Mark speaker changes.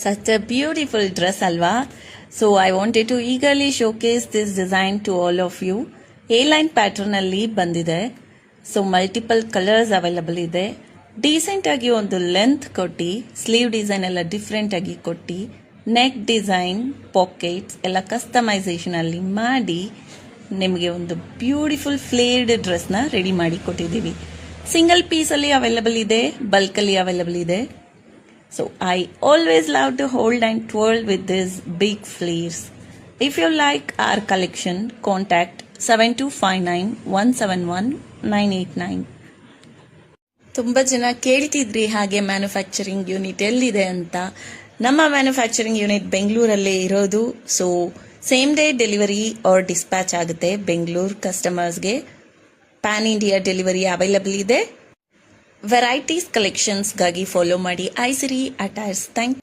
Speaker 1: Such a beautiful dress, Alva. So I wanted to eagerly showcase this design to all of you. A-line pattern ಅಲ್ಲಿ ಬಂದಿದೆ. So multiple colours available ಇದೆ. Decent ಆಗಿ ಒಂದು length ಕೊಟ್ಟು sleeve design ಎಲ್ಲ different ಆಗಿ ಕೊಟ್ಟು neck design pockets ಎಲ್ಲ ಕಸ್ಟಮೈಸೇಷನ್ ಅಲ್ಲಿ ಮಾಡಿ ನಿಮಗೆ ಒಂದು ಬ್ಯೂಟಿಫುಲ್ ಫ್ಲೇರ್ಡ್ ಡ್ರೆಸ್ನ ರೆಡಿ ಮಾಡಿ ಕೊಟ್ಟಿದ್ದೀವಿ. ಸಿಂಗಲ್ ಪೀಸಲ್ಲಿ ಅವೈಲಬಲ್ ಇದೆ, ಬಲ್ಕಲ್ಲಿ ಅವೈಲಬಲ್ ಇದೆ. So I always love to hold and twirl with these big flares. If you like our collection, contact 7259171989. ತುಂಬ ಜನ ಕೇಳ್ತಿದ್ರಿ ಹಾಗೆ ಮ್ಯಾನುಫ್ಯಾಕ್ಚರಿಂಗ್ ಯೂನಿಟ್ ಎಲ್ಲಿದೆ ಅಂತ. ನಮ್ಮ ಮ್ಯಾನುಫ್ಯಾಕ್ಚರಿಂಗ್ ಯೂನಿಟ್ ಬೆಂಗಳೂರಲ್ಲೇ ಇರೋದು. So same day delivery or dispatch ಆಗುತ್ತೆ ಬೆಂಗಳೂರು ಕಸ್ಟಮರ್ಸ್ಗೆ. ಪ್ಯಾನ್ ಇಂಡಿಯಾ ಡೆಲಿವರಿ ಅವೈಲಬಲ್ ಇದೆ. ವೆರೈಟೀಸ್ ಕಲೆಕ್ಷನ್ಸ್ಗಾಗಿ ಫಾಲೋ ಮಾಡಿ ಐಸಿರಿ ಅಟೈರ್ಸ್. ಥ್ಯಾಂಕ್